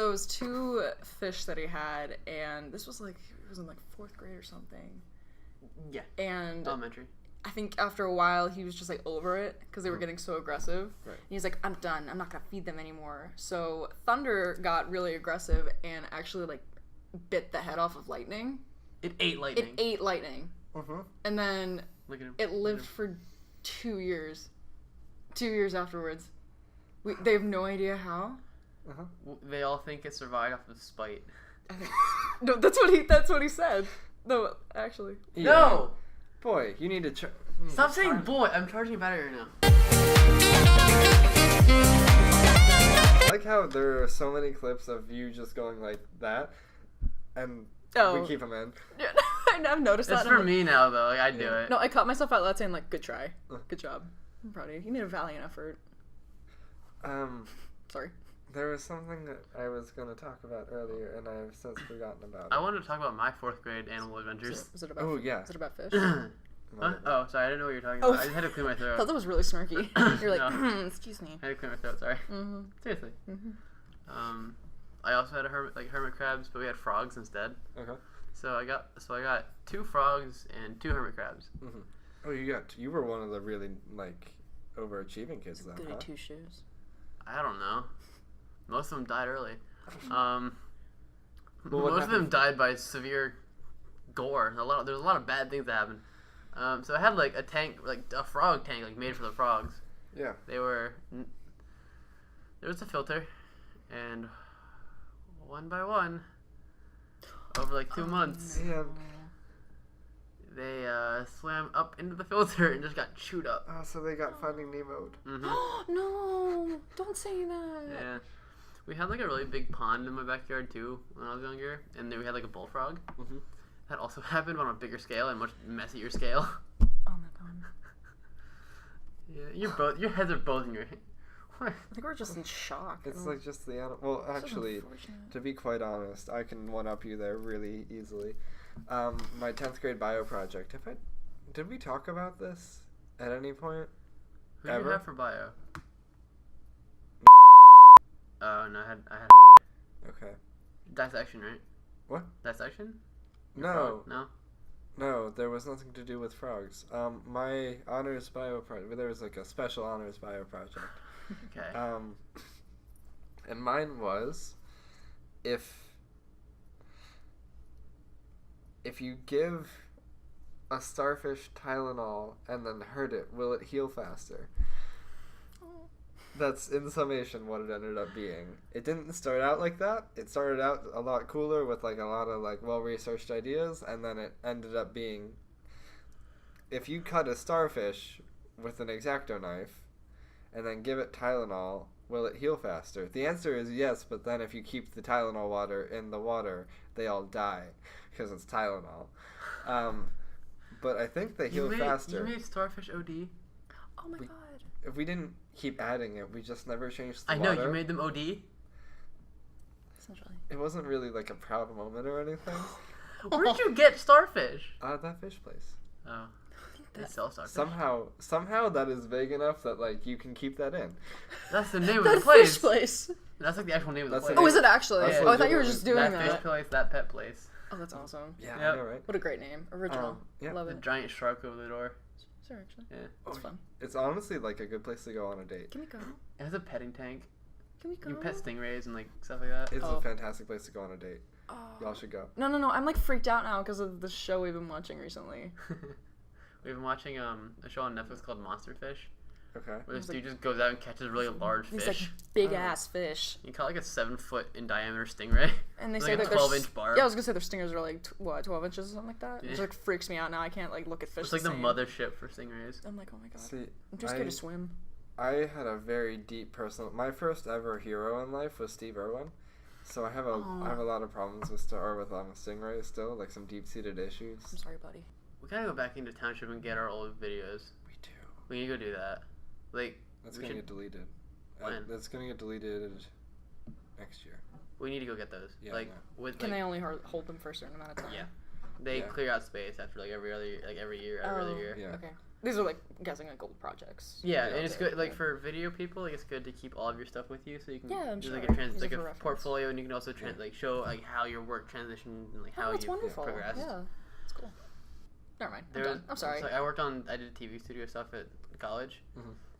it was 2 fish that he had, and this was like, it was in like 4th grade or something. Yeah. And elementary. I think after a while he was just like over it because they were getting so aggressive. Right. And he's like, I'm done. I'm not gonna feed them anymore. So Thunder got really aggressive and actually like bit the head off of Lightning. It ate Lightning. It ate Lightning. Mm-hmm. And then Look at him. it lived for 2 years. 2 years afterwards. They have no idea how. Uh-huh. They all think it survived off of spite. No, that's what he said. No, actually. Yeah. No! Boy, you need to Stop saying boy. I'm charging a battery right now. I like how there are so many clips of you just going like that, and we keep them in. Yeah, I've noticed that. It's for me now, though. Like, I do it. No, I caught myself out loud saying like, "Good try, good job, I'm proud of you. You made a valiant effort." Sorry. There was something that I was going to talk about earlier, and I've since forgotten about it. I wanted to talk about my 4th grade animal adventures. Was it about? Oh, yeah. Was it about fish? Huh? Oh, sorry. I didn't know what you were talking about. I just had to clear my I throat. thought that was really snarky. You're like, No. excuse me. I had to clear my throat. Sorry. Mm-hmm. Seriously. Mm-hmm. I also had hermit crabs, but we had frogs instead. Okay. So I got 2 frogs and 2 hermit crabs. Mm-hmm. Oh, you were one of the really like overachieving kids then. Goody Huh? 2 shoes. I don't know. Most of them died early. Well, Most of them died by severe gore. There's a lot of bad things that happened. So I had like a tank, like a frog tank, like made for the frogs. Yeah. There was a filter, and one by one, over like 2 months, Yeah. they swam up into the filter and just got chewed up. Oh, so they got Finding Nemo'd. Mm-hmm. No, don't say that. Yeah. We had like a really big pond in my backyard too when I was younger, and then we had like a bullfrog. Mm-hmm. That also happened on a bigger scale and much messier scale. Oh my god. Yeah, your heads are both in your hand. I think we're just in shock. It's like just the animal. Well, actually, to be quite honest, I can one-up you there really easily. My 10th grade bio project. Did we talk about this at any point? Who did you Ever? have for bio? Oh no, I had Okay. dissection, right? What? Dissection? No. No. No, there was nothing to do with frogs. My honors bio project. There was like a special honors bio project. Okay. And mine was, if you give a starfish Tylenol and then hurt it, will it heal faster? That's in summation what it ended up being. It didn't start out like that. It started out a lot cooler with like a lot of like well-researched ideas, and then it ended up being, if you cut a starfish with an X-Acto knife and then give it Tylenol, will it heal faster? The answer is yes, but then if you keep the Tylenol water in the water, they all die because it's Tylenol. But I think they heal faster. You made starfish OD? Oh my god. If we didn't keep adding it, we just never changed the I water. know, you made them OD? Essentially. It wasn't really like a proud moment or anything. Where'd you get starfish? That fish place. Oh. They sell starfish. Somehow that is vague enough that like you can keep that in. That's the name of That the place. fish place. That's like the actual name of the That's place. the Oh, is it actually? That's Oh, I thought you were legitimate. just doing that that. fish place, that pet place. Oh, that's awesome. Yeah, Yep. I know, right? What a great name. Original. Yeah. Love The it. giant shark over the door. Sure, actually. Yeah. It's Oh, fun. It's honestly like a good place to go on a date. Can we go? It has a petting tank. Can we go? You can pet stingrays and like stuff like that. It's Oh. a fantastic place to go on a date. Oh. Y'all should go. No. I'm like freaked out now because of the show we've been watching recently. We've been watching a show on Netflix called Monster Fish, Okay. where this It's like- dude just goes out and catches really large These fish. like big ass fish. You caught like a 7-foot in diameter stingray. And they With, say like a that their 12-inch barb. Yeah, I was gonna say their stingers are like 12 inches or something like that. It Yeah. just like freaks me out now. I can't like look at fish. It's like the same. mothership for stingrays. I'm like, oh my god. See, I'm too scared to swim. I had a very deep personal. My first ever hero in life was Steve Irwin, so I have a lot of problems with stingrays still, like some deep seated issues. I'm sorry, buddy. We gotta go back into township and get our old videos. We do. We need to go do that. Like, That's we gonna should- get deleted. When? That's gonna get deleted next year. we need to go get those. Yeah, like yeah. with Can like, they only hold them for a certain amount of time? Yeah. They Yeah. clear out space after like every other year, every year. Yeah. Okay. These are like, I'm guessing, like gold projects. Yeah, Yeah, and it's okay, good like yeah. for video people. Like it's good to keep all of your stuff with you, so you can Yeah, I'm do sure. like Use it a for reference. portfolio, and you can also like show like how your work transitioned and like how Oh, that's you wonderful. progressed. Yeah, that's cool. Never mind. I'm There done. I'm sorry. So I did TV studio stuff at college,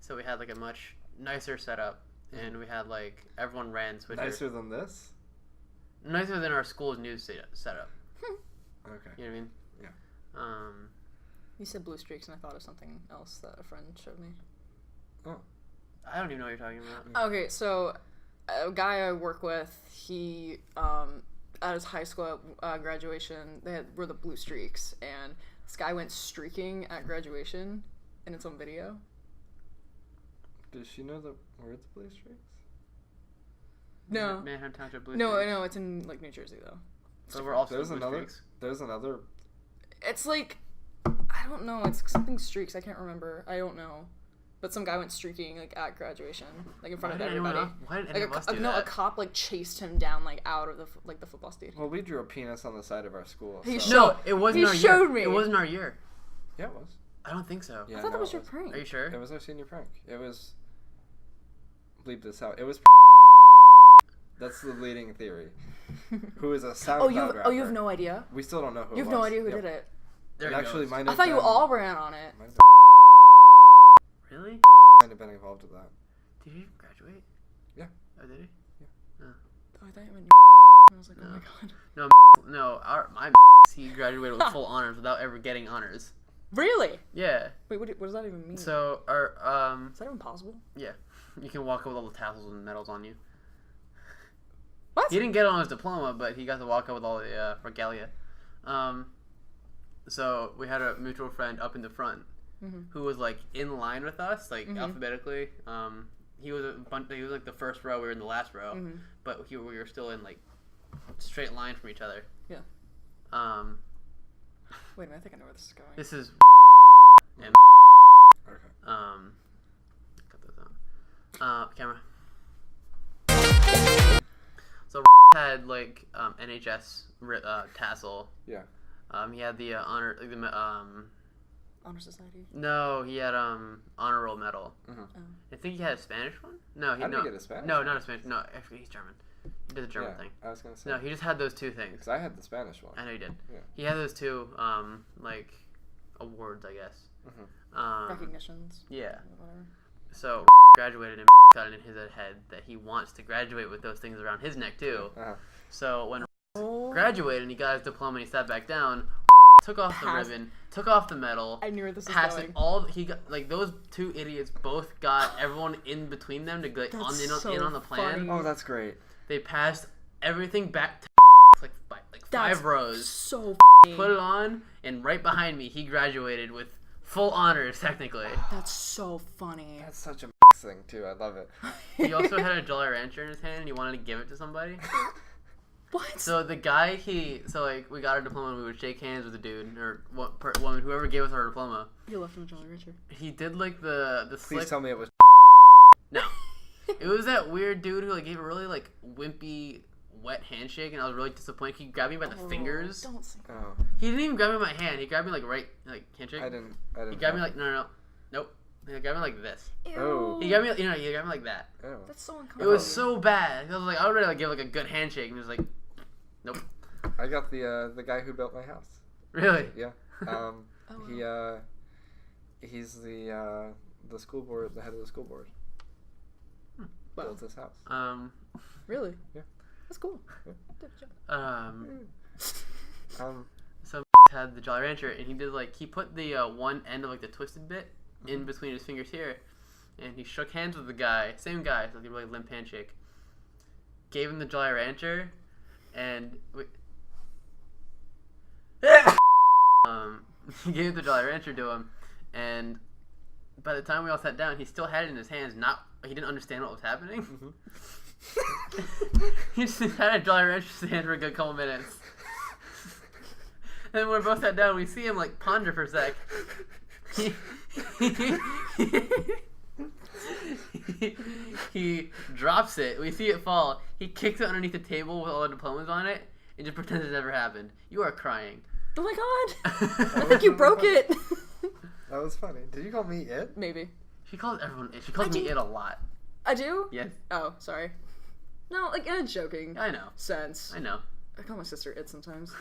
so we had like a much nicer setup, and we had like everyone ran Switcher. Nicer than this? Nicer than our school's news setup. Okay. You know what I mean? Yeah. You said blue streaks, and I thought of something else that a friend showed me. Oh. I don't even know what you're talking about. Okay, so a guy I work with, he at his high school graduation, were the blue streaks, and this guy went streaking at graduation, and it's on video. Does she know the words blue streaks? No, Manhattan Township Blue no, Streaks. no, it's in like New Jersey though. So we're also There's Blue another. Streaks. There's another. It's like, I don't know, it's something streaks. I can't remember. I don't know, but some guy went streaking like at graduation, like in front of everybody. Why did Like any of us do no, that? a cop like chased him down like out of the the football stadium. Well, we drew a penis on the side of our school. He so- showed- No, it wasn't he our showed year. me. It wasn't our year. Yeah, it was. I don't think so. Yeah, I thought no, that was it your prank. Are you sure? It was our senior prank. It was. Bleep this out. It was. That's the leading theory. Who is a SoundCloud rapper. you have no idea. We still don't know who. You have it no was. idea who Yep. did it. There And it actually, goes. might I have thought you been- all ran on it. might Really? have been involved with that. Did he graduate? Yeah. Oh, did he? Oh, I thought you meant. I was like, oh No. my god. No, my he graduated with full honors without ever getting honors. Really? Yeah. Wait, what does that even mean? So our Is that even possible? yeah, you can walk up with all the tassels and medals on you. What? He didn't get it on his diploma, but he got to walk up with all the regalia. So we had a mutual friend up in the front who was like in line with us, like alphabetically. He was he was like the first row. We were in the last row, but we were still in like straight line from each other. Yeah. Wait a minute, I think I know where this is going. This is and Okay. cut those out. Camera. So had like NHS tassel. Yeah. He had the honor like the Honor Society. no, he had honor roll medal. Mm-hmm. I think he had a Spanish one. No, he How did no. he get a Spanish No, one? not a Spanish. No, he's German. He did the German thing. I was gonna say. No, he just had those two things. Because I had the Spanish one. I know he did. Yeah. He had those two like awards, I guess. Recognitions. Yeah. Whatever. So graduated and got it in his head that he wants to graduate with those things around his neck too. Uh-huh. So when Oh. graduated and he got his diploma and he sat back down, took off the Passed- ribbon, took off the medal, I knew where this was passed going. it all. He got like those two idiots both got everyone in between them to get That's in so on the plan. funny. Oh, that's great. They passed everything back to like That's 5 rows. So Put it on, and right behind me, he graduated with full honors technically. That's so funny. That's such a thing too. I love it. He also had a Jolly Rancher in his hand, and he wanted to give it to somebody. What? So the guy, we got our diploma, and we would shake hands with the dude, or woman, whoever gave us our diploma. You left him a Jolly Rancher. He did like the Please slick. tell me it was. No, it was that weird dude who like gave a really like wimpy, wet handshake, and I was really disappointed. He grabbed me by the fingers. Don't say Oh, He didn't even grab me by my hand. He grabbed me like handshake. I didn't. He grabbed me like nope. He grabbed me like this. Ew. Oh. He grabbed me, he grabbed me like that. Oh. That's so It uncomfortable. was so bad. I was like, I would really like give like a good handshake, and he was like, nope. I got the guy who built my house. Really? Yeah. wow. He's the school board, the head of the school board. Wow. Built this house. Really? Yeah. That's cool. Yeah. Good job. So had the Jolly Rancher, and he did like he put the one end of like the twisted bit in between his fingers here, and he shook hands with the guy, same guy, so like a really limp handshake. Gave him the Jolly Rancher, and he gave the Jolly Rancher to him, and by the time we all sat down, he still had it in his hands. He didn't understand what was happening. He just had a Jolly Rancher in his hand for a good couple minutes. And when we both sat down, we see him like ponder for a sec. He drops it. We see it fall. He kicks it underneath the table with all the diplomas on it and just pretends it never happened. You are crying. Oh my god! I think you broke it. That was funny. Did you call me it? Maybe. She calls everyone it. She calls me it a lot. I do? Yes. Oh, sorry. No, like in a joking I know. sense. I know. I call my sister it sometimes.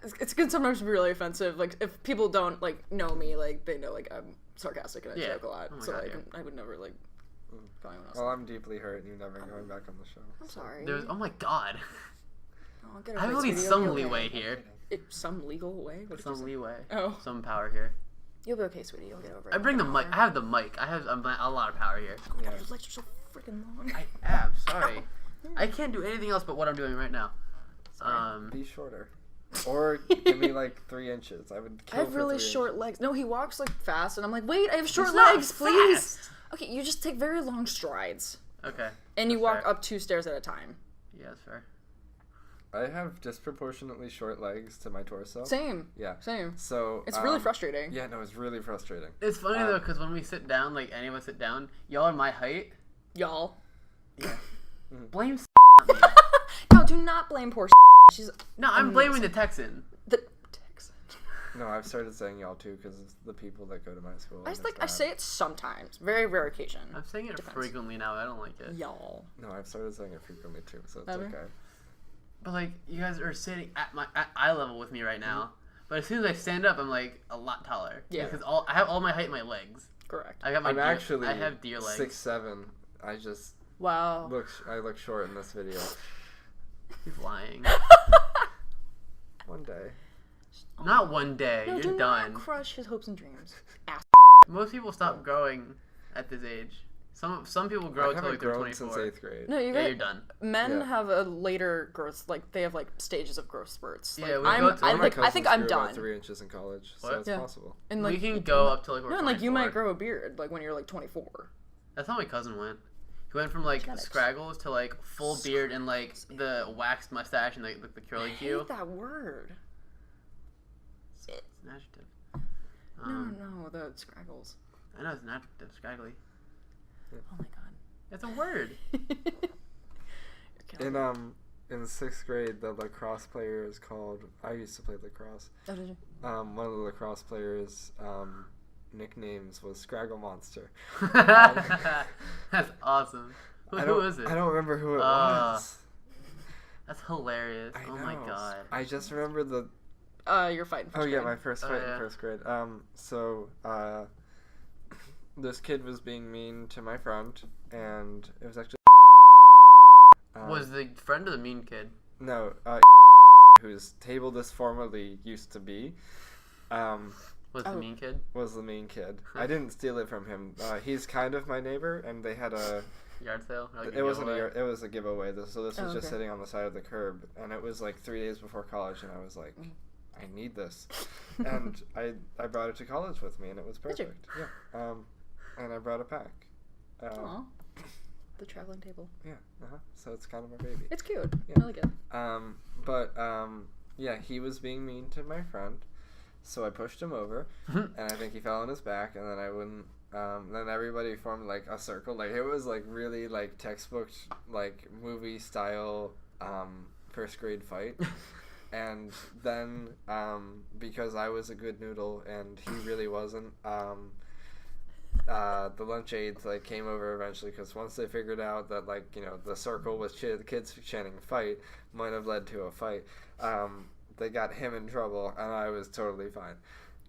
It can sometimes be really offensive. Like if people don't like know me, like they know like I'm sarcastic and I joke a lot. Oh my So God, like yeah. I would never like call anyone else. Well, I'm deeply hurt and you're never going back on the show. I'm sorry. There's. Oh my god. Oh, I'll get I over will it, need sweetie. some You'll be leeway okay. here. Some legal way? What did you Some say? leeway. Oh. Some power here. You'll be okay, sweetie. You'll get over it. I bring the mic. I have the mic. I have a lot of power here. Oh my god, Yeah. your legs are so freaking long. I am sorry. I can't do anything else but what I'm doing right now. Be shorter. Or give me like 3 inches. I would kill I have for really 3 short inches. legs. No, he walks like fast, and I'm like, wait, I have short It's not legs, please. fast. Okay, you just take very long strides, Okay. and you That's walk fair. up 2 stairs at a time. Yeah, that's fair. I have disproportionately short legs to my torso. Same. Yeah. Same. So It's really frustrating. Yeah, no, it's really frustrating. It's funny Um, though, because when we sit down, like any of us sit down, y'all are my height. Y'all. Yeah. Mm-hmm. Blame. No, do not blame poor. She's No, I'm blaming the Texan. the Texan. No, I've started saying y'all too because it's the people that go to my school. I and just like it's I bad. say it sometimes, very rare occasion. I'm saying it Depends. frequently now. I don't like it. Y'all. No, I've started saying it frequently too, so it's Have you? okay. But like, you guys are sitting at eye level with me right now. But as soon as I stand up, I'm like a lot taller. Yeah. Because I have all my height in my legs. Correct. I got my. I'm actually I have deer legs. 6'7". I just Wow. I look short in this video. He's lying. One day. Not one day. No, You're do done. not crush his hopes and dreams. Ass. Most people stop growing at this age. Some people grow I until haven't like they're grown 24. since 8th grade. No, you Yeah, got you're done. men Yeah. have a later growth. Like they have like stages of growth spurts. Like, Yeah, we I'm. go to- I One of my think. I think cousins I'm grew about done. 3 inches in college, so What? it's Yeah. possible. And like We can go up to like. no, we're and like you might 24. grow a beard like when you're like 24. That's how my cousin went. He went from like Genetics. scraggles to like full beard and like the waxed mustache and the curly I Q. hate that word. It's an adjective. No, the scraggles. I know it's an adjective, scraggly. Oh my god. It's a word. You're killing me. In 6th grade, the lacrosse player is called. I used to play lacrosse. Oh, did you? One of the lacrosse players' nicknames was Scraggle Monster. That's awesome. Who is it? I don't remember who it was. That's hilarious. I Oh my know. god. I just remember the. You're fighting. Oh yeah, my first fight yeah. in 1st grade. This kid was being mean to my friend, and it was actually. Was the friend of the mean kid? No, whose table this formerly used to be, Was the mean kid? was the mean kid. I didn't steal it from him. He's kind of my neighbor, and they had a. Yard sale? Or like It wasn't giveaway? it was a giveaway. So this was Oh, just okay. sitting on the side of the curb, and it was like 3 days before college, and I was like, I need this, and I brought it to college with me, and it was Did you? perfect. Yeah. And I brought a pack. Aw. The traveling table. Yeah. So it's kind of my baby. It's cute. Yeah. I like it. Yeah, he was being mean to my friend, so I pushed him over, and I think he fell on his back, and then I wouldn't. Then everybody formed like a circle, like it was like really like textbook like movie style 1st grade fight, and then because I was a good noodle and he really wasn't, the lunch aides like came over eventually because once they figured out that like the circle was the kids chanting fight might have led to a fight, they got him in trouble and I was totally fine,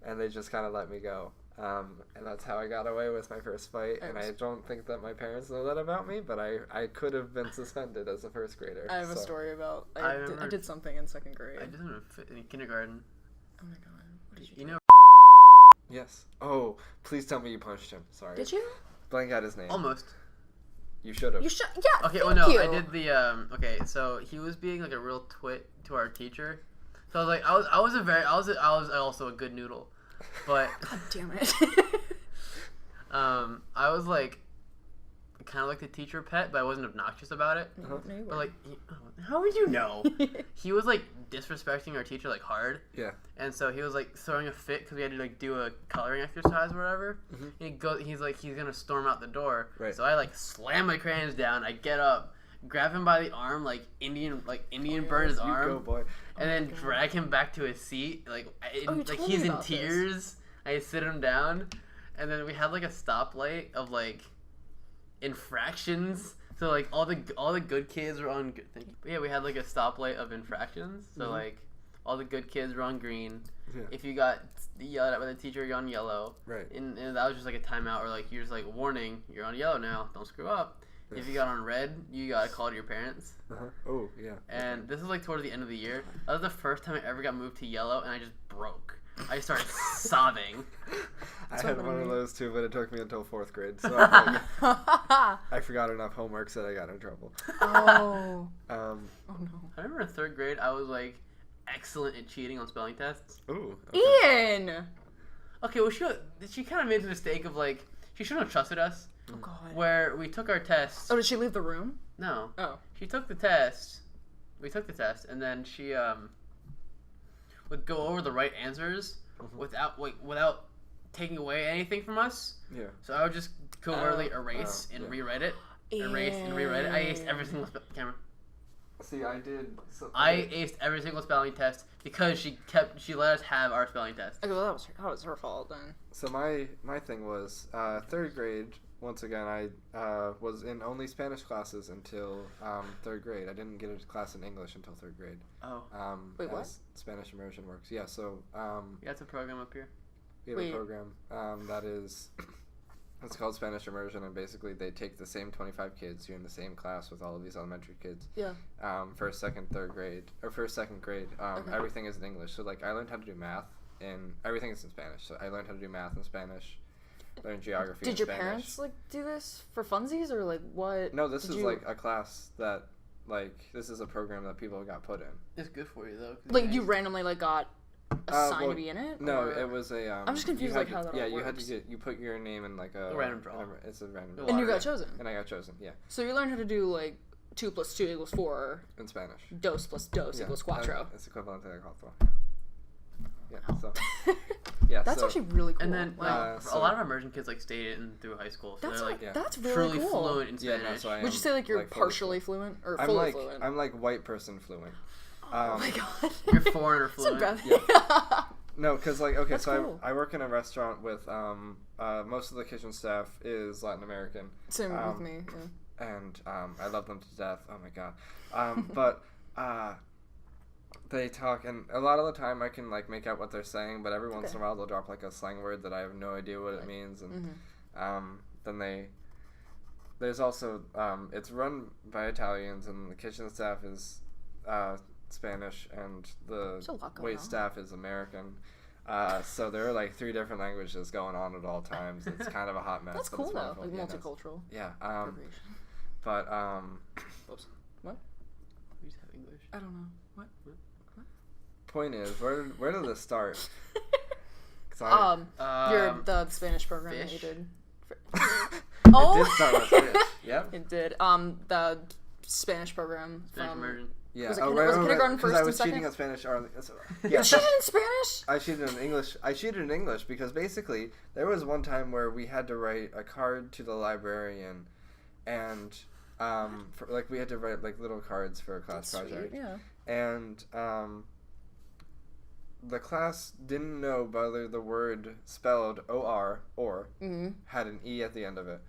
and they just kind of let me go. And that's how I got away with my first fight, and I don't think that my parents know that about me, but I could have been suspended as a 1st grader. I have a so. story about. I I did something in 2nd grade. I didn't even fit in kindergarten. Oh my god. What did you do? You know, Yes. Oh, please tell me you punched him. Sorry. Did you? Blank out his name. almost. You should have. You should. Yeah. Okay, thank well, no, you. I did the, okay, so he was being, like, a real twit to our teacher. So I was like, I was also a good noodle. But, God damn it. I was, like, kind of like the teacher pet, but I wasn't obnoxious about it. No, you But, weren't. like, how would you know? He was, like, disrespecting our teacher, like, hard. Yeah. And so he was, like, throwing a fit because we had to, like, do a coloring exercise or whatever. Mhm. He's like, he's going to storm out the door. Right. So I, like, slam my crayons down. I get up. grab him by the arm, like Indian burn his You arm, go, boy. and then God. drag him back to his seat. Like, Oh, you like told he's me in about this. tears. I sit him down, and then we had like a stoplight of like infractions. So like all the good kids were on. Yeah, we had like a stoplight of infractions. So like all the good kids were on green. Yeah. If you got yelled at by the teacher, you're on yellow. Right. And that was just like a timeout, or like you're just like, warning, you're on yellow now. Don't screw up. If you got on red, you got to call to your parents. Oh, yeah. And this was like towards the end of the year. That was the first time I ever got moved to yellow, and I just broke. I started sobbing. I had one of those too, but it took me until 4th grade. So I forgot enough homework so I got in trouble. Oh. Oh no. I remember in 3rd grade, I was like excellent at cheating on spelling tests. Ooh. Ian. Okay, well she kind of made the mistake of like she shouldn't have trusted us. Oh God. Where we took our tests. Oh, did she leave the room? No. Oh. She took the test. We took the test, and then she would go over the right answers without taking away anything from us. Yeah. So I would just covertly erase and rewrite it. Erase and rewrite it. I aced every single camera. See, I did. I aced every single spelling test because she let us have our spelling test. Okay, well that was her fault then. So my thing was 3rd grade. Once again, I was in only Spanish classes until 3rd grade. I didn't get a class in English until 3rd grade. Oh. Wait, what? Spanish immersion works. Yeah, so Yeah, it's a program up here. we have a program that is it's called Spanish immersion, and basically they take the same 25 kids. You're in the same class with all of these elementary kids. Yeah. 1st, 2nd, 3rd grade, or 1st, 2nd grade. Everything is in English. So like I learned how to do math, and everything is in Spanish. So I learned how to do math in Spanish. Learned geography. Did your Spanish. parents like do this for funsies or like what? No, this is like a class that this is a program that people got put in. It's good for you though. Like you randomly like got assigned to be in it? No, or? it was a. I'm just confused like how that all you works. had to you put your name in like a random draw. It's a random draw. And you got chosen. And I got chosen. Yeah. So you learned how to do like 2 + 2 = 4. In Spanish. Dos plus dos equals cuatro. It's equivalent to cuatro. Yeah. So. Yeah. That's so, actually really cool. And then like so- a lot of our immersion kids like stayed in through high school, so that's they're like that's really truly cool. fluent in Yeah. Spanish. No, so I am, Would you say like you're fully partially fluent or I'm fully like fluent? I'm like white person fluent. Oh my God. You're foreigner It's a fluent. bad No, because like okay, That's so cool. I work in a restaurant with most of the kitchen staff is Latin American. Same with me. Yeah. And I love them to death. Oh my god. But they talk, and a lot of the time I can like make out what they're saying, but every once in a while they'll drop like a slang word that I have no idea what it means, and then there's also it's run by Italians, and the kitchen staff is Spanish, and the There's a lot going wait on. staff is American. So there are like 3 different languages going on at all times. It's kind of a hot mess. That's but cool it's though. wonderful. Like Yeah, no, multicultural. yeah. appropriation. But Oops. What? We just have English. I don't know. What? point is, where did this start? 'Cause Your the Spanish program that you fish. did. It did start with fish. Yep. It did. The Spanish program Spanish from. immersion. Yeah. Was it kindergarten because first I was and cheating second? on Spanish. Or, You yeah, cheated in Spanish? I cheated in English. I cheated in English because basically there was one time where we had to write a card to the librarian, and we had to write like little cards for a class That's project. sweet, yeah. And the class didn't know whether the word spelled or had an e at the end of it.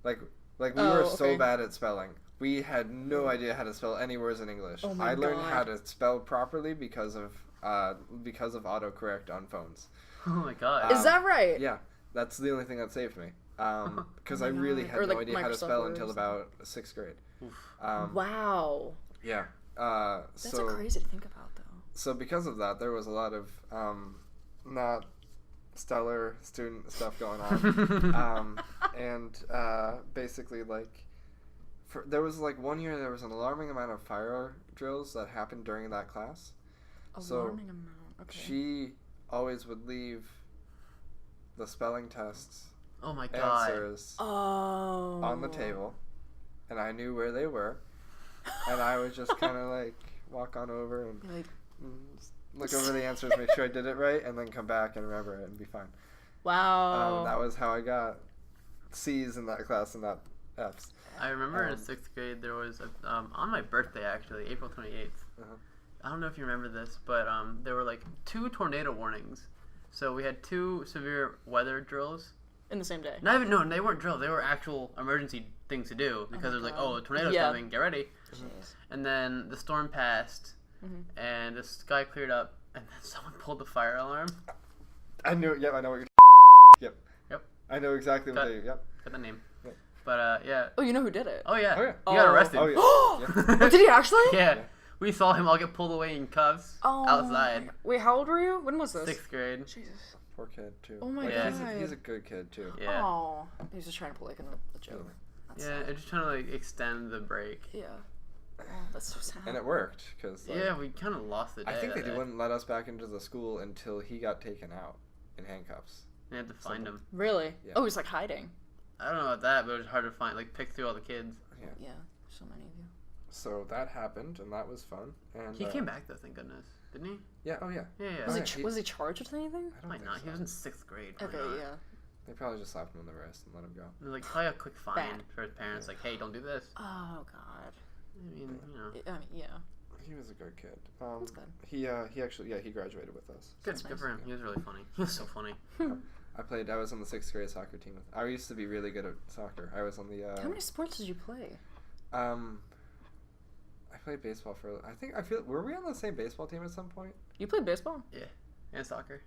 Like we were so okay. bad at spelling. We had no idea how to spell any words in English. Oh my I learned God. how to spell properly because of autocorrect on phones. Oh my god. Is that right? Yeah, that's the only thing that saved me. Because Oh I my really God. had Or, no like, idea how to Microsoft spell Word or until something. about 6th grade. Wow. Yeah. That's so crazy to think about, though. So because of that, there was a lot of not stellar student stuff going on. And basically, like, there was like one year there was an alarming amount of fire drills that happened during that class. Alarming amount. Okay. She always would leave the spelling tests Oh my god. answers Oh. on the table, and I knew where they were, and I would just kind of like walk on over and Like, just look over the answers, make sure I did it right, and then come back and remember it and be fine. wow. That was how I got C's in that class, and F's. I remember in 6th grade there was on my birthday actually, April 28th. I don't know if you remember this, but there were like 2 tornado warnings. So we had 2 severe weather drills. In the same day. No, they weren't drills. They were actual emergency things to do because it was like, oh, a tornado's coming, get ready. Jeez. And then the storm passed, and the sky cleared up, and then someone pulled the fire alarm. I knew it. Yep, I know what you're. Yep. I know exactly what they. Yep. Got the name. Yep. But yeah. Oh, you know who did it? Oh yeah. Oh, yeah. He got arrested. Oh yeah. Oh, did he actually? Yeah. We saw him all get pulled away in cuffs outside. Wait, how old were you? When was this? 6th grade. Jesus. Poor kid too. Oh my Yeah. god. He's a good kid too. Yeah. Oh, he was just trying to pull like a joke. That's Yeah, sad. I'm just trying to like extend the break. Yeah. Oh, that's so sad. And it worked because. Yeah, we kind of lost the day. I think they that day. wouldn't let us back into the school until he got taken out in handcuffs. They had to find him. Really? Yeah. Oh, he's like hiding. I don't know about that, but it was hard to find, like, pick through all the kids. Yeah, so many of you. So that happened, and that was fun. And He came back though, thank goodness, didn't he? Yeah. Oh yeah. Yeah, yeah. Was he charged with anything? I don't Might think not. so. He was in 6th grade. Why Okay, not? yeah. They probably just slapped him on the wrist and let him go. It was like probably a quick fine Bad. for his parents. Like, hey, don't do this. Oh god. I mean, you know. I mean, yeah. He was a good kid. That's good. He actually he graduated with us. Good, That's good nice. for him. He was really funny. He was so funny. I was on the 6th grade soccer team. I used to be really good at soccer. I was on the. How many sports did you play? I played baseball for. Were we on the same baseball team at some point? You played baseball? Yeah, and soccer.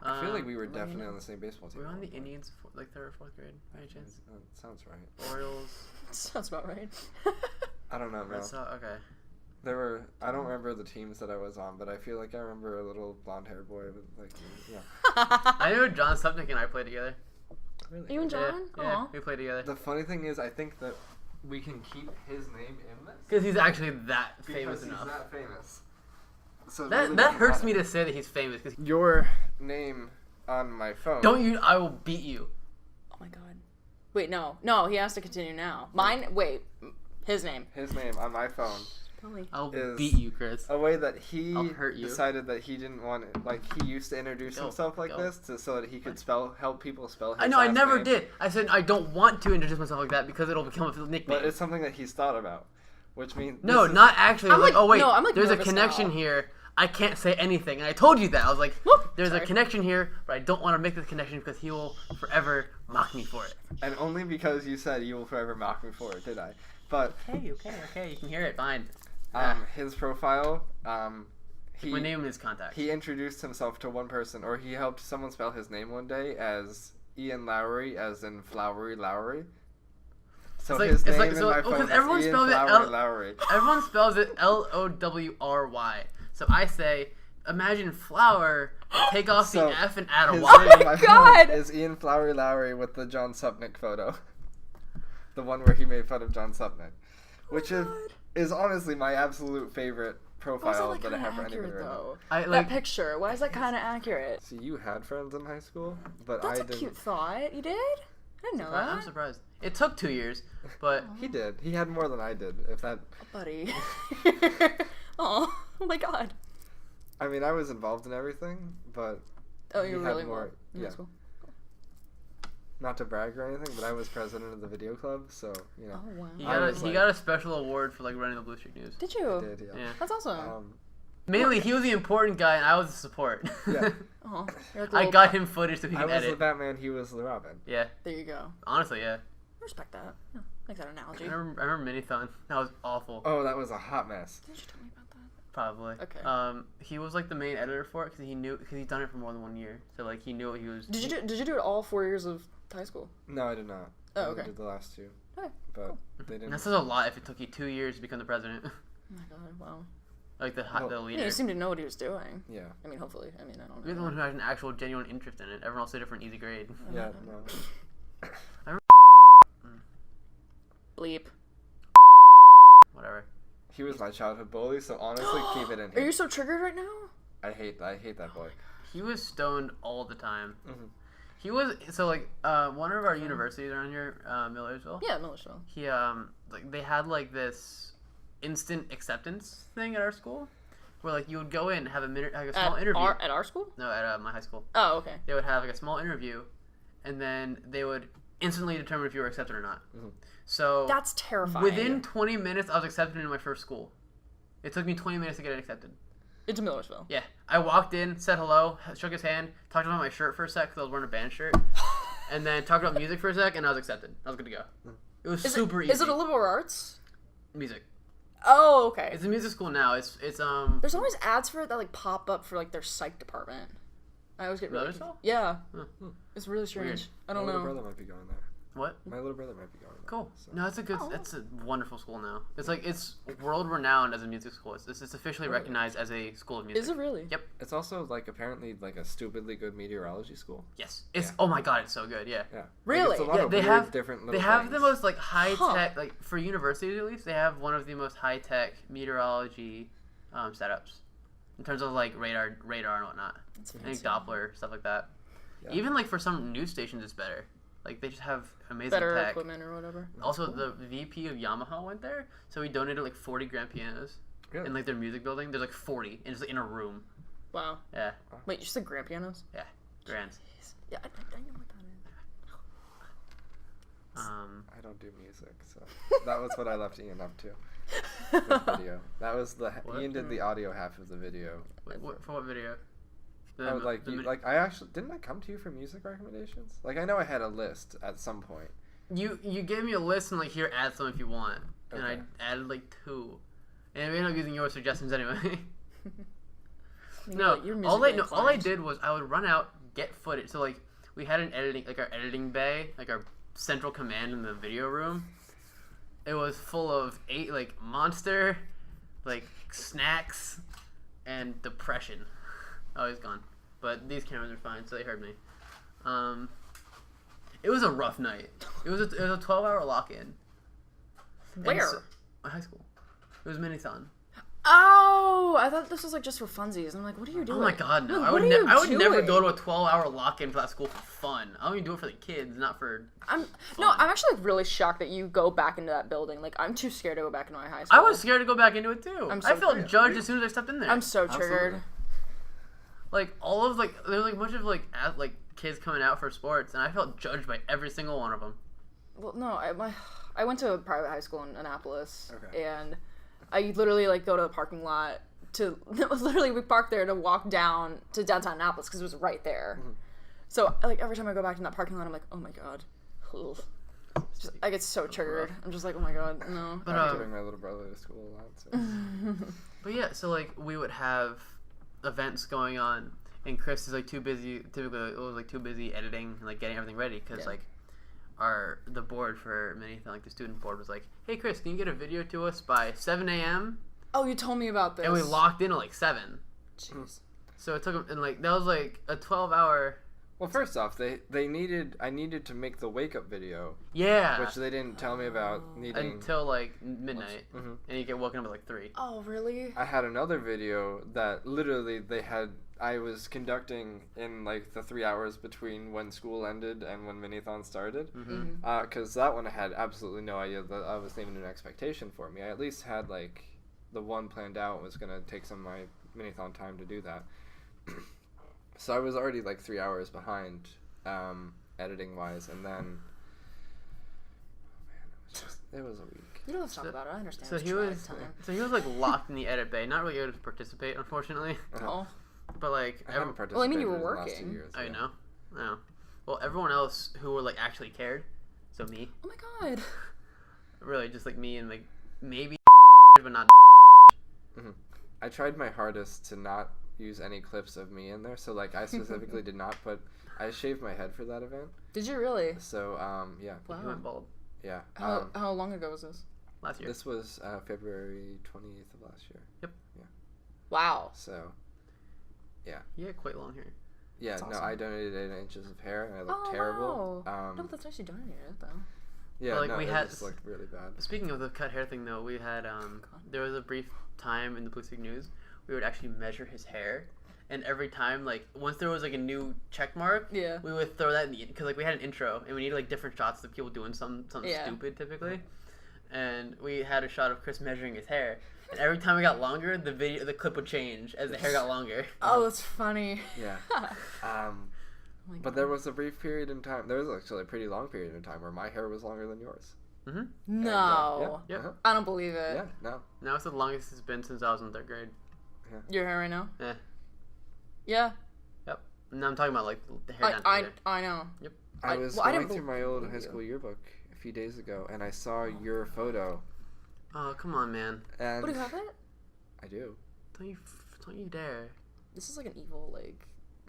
I feel like we were well, definitely yeah. on the same baseball team. We were on at the one point. Indians, like 3rd or 4th grade, by any chance. That sounds right. Orioles. Sounds about right. I don't know, man. Okay. There were. I don't remember the teams that I was on, but I feel like I remember a little blonde-haired boy with like. Yeah. I know John Supnick and I played together. Really? You and John? Yeah, Aw. we played together. The funny thing is, I think that we can keep his name in this Because he's actually that famous because enough. he's that famous. So it That really that doesn't hurts matter. me to say that he's famous. Cause Your name on my phone. don't you? I will beat you. Oh my god. Wait, no. He has to continue now. His name. His name on my phone. Probably. I'll Is- beat you, Chris. A way that he I'll hurt you. decided that he didn't want it. Like he used to introduce Go, himself like go. this so that he could help people spell his I know. I last never name. did. I said I don't want to introduce myself like that because it'll become a nickname. But it's something that he's thought about, which means No, this is- not actually. I I'm was like, like- oh wait, no, I'm, like, there's a nervous connection now. here. I can't say anything, and I told you that. I was like, Whoop, there's a sorry. connection here, but I don't want to make this connection because he will forever mock me for it. and only because you said you will forever mock me for it, did I? But Okay, you can hear it. Fine. his profile, he My name is contact. he introduced himself to one person, or he helped someone spell his name one day as Ian Lowry, as in Flowery Lowry. So It's like- his it's name like- in so- my well, 'cause phone is everyone Ian spells it Flowery L- Lowry. Everyone spells it Lowry. So I say, imagine flower, take off So, the F and add a His Y. name in my God! phone is Ian Flowery Lowry with the John Supnick photo. The one where he made fun of John Supnick. Which is honestly my absolute favorite Why is that profile like that I kind of have for anybody accurate right now. though? I That like. picture. Why is that kind of accurate? See, you had friends in high school, but That's I a didn't. cute thought. You did? I didn't know I'm that. surprised. It took 2 years, but He did. He had more than I did. If that, Buddy. Oh my god. I mean, I was involved in everything, but Oh, He you're had really more- more. yeah. Cool. not to brag or anything, but I was president of the video club, so you know. Oh wow. he I got was he like- got a special award for like running the Blue Streak News. Did you? I did, yeah. Yeah. That's awesome. Mainly, he was the important guy, and I was the support. Yeah. Oh, you're like a I little- got him footage so he I can was the edit. Batman. He was the Robin. Yeah, There you go. honestly, yeah. I respect that. Yeah, like that analogy. I remember Minithon. That was awful. Oh, that was a hot mess. Didn't you tell me about that? Probably. Okay. He was like the main editor for it because he's done it for more than 1 year. So like he knew what he was. Did you do it all 4 years of high school? No, I did not. Oh, I only okay. did the last two, Okay. but Cool. they didn't. That says a lot if it took you 2 years to become the president. Oh my god. Wow. Like the Well, the Yeah, leader. he seemed to know what he was doing. Yeah. I mean, hopefully. I mean, I don't know. You're the one who had an actual genuine interest in it. Everyone else did it for an easy grade. Yeah. No. Bleep. Whatever. He was my childhood bully, so honestly, keep it in Are here. you so triggered right now? I hate that boy. He was stoned all the time. Mhm. He was so like one of our universities around here, Millersville. Yeah, Millersville. He like they had like this instant acceptance thing at our school, where like you would go in and have a small interview. At our school? No, at my high school. Oh, okay. They would have like a small interview, and then they would instantly determine if you were accepted or not. Mhm. So That's terrifying. within 20 minutes, I was accepted into my first school. It took me 20 minutes to get accepted. Into Millersville. Yeah, I walked in, said hello, shook his hand, talked about my shirt for a sec because I was wearing a band shirt, and then talked about music for a sec, and I was accepted. I was good to go. It was super easy. Is it a liberal arts? Music? Oh, okay. It's a music school now. It's There's always ads for it that like pop up for like their psych department. I always get really Millersville? Yeah. Huh. It's really strange. Weird. I don't My know. little brother might be going there. What? My little brother might be going there. Cool. So. No, it's a good. Oh. It's a wonderful school now. It's like it's world renowned as a music school. It's officially Really? recognized as a school of music. Is it really? Yep. It's also like apparently like a stupidly good meteorology school. Yes. It's Yeah. oh my god, it's so good. Yeah. Yeah. Like, Really? it's a lot Yeah, of they weird, have- different They little have things. the most like high Huh. tech like for universities at least. They have one of the most high tech meteorology setups in terms of like radar and whatnot. That's I think fancy. Doppler stuff like that. Yeah. Even like for some news stations, it's better. Like they just have amazing Better tech. equipment or whatever. Also, the VP of Yamaha went there, so he donated like 40 grand pianos Really? in like their music building. There's like 40, and it's like in a room. Wow. Yeah, Wait, you said grand pianos? grand. Yeah, I know what that is. I don't do music, so that was what I left Ian up to. The video. That was What? Ian did the audio half of the video. For what video? I would I actually didn't I come to you for music recommendations? Like I know I had a list at some point. You gave me a list and like here add some if you want, and Okay. I added like 2, and we ended up using your suggestions anyway. You No, know, you're all I musically did was I would run out, get footage. So like we had an editing like our editing bay, like our central command in the video room. It was full of 8 like Monster, like snacks, and depression. Oh, he's gone. But these cameras are fine, so they heard me. It was a rough night. It was a 12-hour lock-in. Where? High school. It was Minithon. Oh, I thought this was like just for funsies. I'm like, what are you doing? Oh my god, no. Like, I would, what are you I would never doing? go to a 12-hour lock-in for that school for fun. I only do it for the kids, not for I'm fun. actually like really shocked that you go back into that building. Like I'm too scared to go back into my high school. I was scared to go back into it too. I'm so I felt curious. judged as soon as I stepped in there. I'm so triggered. Absolutely. Like all of like there was like a bunch of like kids coming out for sports, and I felt judged by every single one of them. Well, no, I went to a private high school in Annapolis, Okay. and I literally like go to the parking lot to literally we parked there to walk down to downtown Annapolis because it was right there. Mm-hmm. So like every time I go back in that parking lot, I'm like, oh my god, ugh. Just, I get so triggered. I'm just like, oh my god, no. But I'm giving my little brother to school a lot. So. But yeah, so like we would have events going on, and Chris is like too busy. Typically, it was like too busy editing and like getting everything ready because Yeah. like the board for Minithon, like the student board was like, hey Chris, can you get a video to us by 7 a.m. Oh, you told me about this. and we locked in at like 7. Jeez. So it took them, and like that was like a 12-hour. Well, first off, I needed to make the wake up video, Yeah. which they didn't tell me about needing. Until like midnight, Mhm. and you get woken up at like 3. Oh really? I had another video that literally I was conducting in like the 3 hours between when school ended and when Minithon started. Mm-hmm. Because that one I had absolutely no idea that I was leaving an expectation for me. I at least had like the one planned out was gonna take some of my Minithon time to do that. So I was already like 3 hours behind, editing wise, and then it was a week. You don't have to talk about it. I understand. So It's he traumatic was, time. so he was like locked in the edit bay, not really able to participate, unfortunately. Oh. But like, I haven't participated Well, I mean, you were in the last 2 working. years. I yeah. know, I know. Well, everyone else who were like actually cared, so me, Oh my god. really just like me and like maybe, but not. I tried my hardest to not use any clips of me in there. So like I specifically did not put. I shaved my head for that event. Did you really? So yeah, He Wow. went bald yeah. How long ago was this? last year. This was February 20th of last year. Wow. So He had quite long hair. yeah, That's no, awesome. I donated 8 inches of hair and I looked Oh, terrible. wow. No, but that's nice you donated it though. Yeah, But, like, no, we it had- just looked really bad. Speaking of the cut hair thing, though, we had there was a brief time in the Blue Stick News we would actually measure his hair, and every time like once there was like a new check mark, Yeah. we would throw that in the because like we had an intro and we needed like different shots of people doing something Yeah. stupid typically, and we had a shot of Chris measuring his hair, and every time it got longer, the clip would change as the hair got longer. Oh, that's funny. Yeah. Oh my But God. there was a brief period in time. There was actually a pretty long period in time where my hair was longer than yours. Mm-hmm. No. Yeah. Yep. I don't believe it. Yeah. No. Now it's the longest it's been since I was in 3rd grade. Your hair right now? Yeah. Yeah. Yep. No, I'm talking about like the hair down to there. I know. I was I going didn't through my old believe high you. school yearbook a few days ago, and I saw your photo. Oh, come on, man. And What, do you have it? I do. Don't you dare. This is like an evil, like,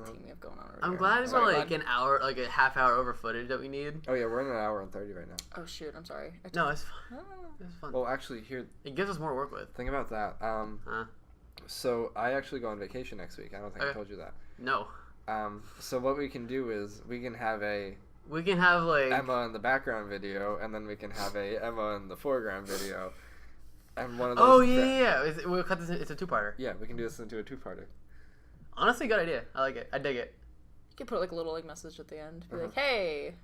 team we have going on over I'm here. glad it's Sorry, like bud. an hour, like a half hour over footage that we need. Oh yeah, we're in an hour and 30 right now. Oh, shoot. I'm sorry. No, it's fun. Ah. It's fun. Well, actually, here, It gives us more to work with. think about that. So I actually go on vacation next week. I don't think I Okay. told you that. No. So what we can do is we can have a We can have like Emma in the background video, and then we can have a Emma in the foreground video, and one of those. Oh yeah. We'll cut this. It's a 2-parter. Yeah, we can do this into a 2-parter. Honestly, good idea. I like it. I dig it. You could put like a little like message at the end. Be Uh-huh. like, hey,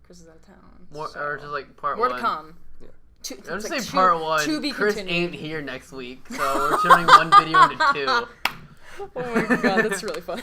Chris is out of town. More so. or just like part More one. to come. Yeah. Two, I'll it's just like say part one. To be Chris continued. ain't here next week, so we're turning one video into 2. Oh my god, that's really funny.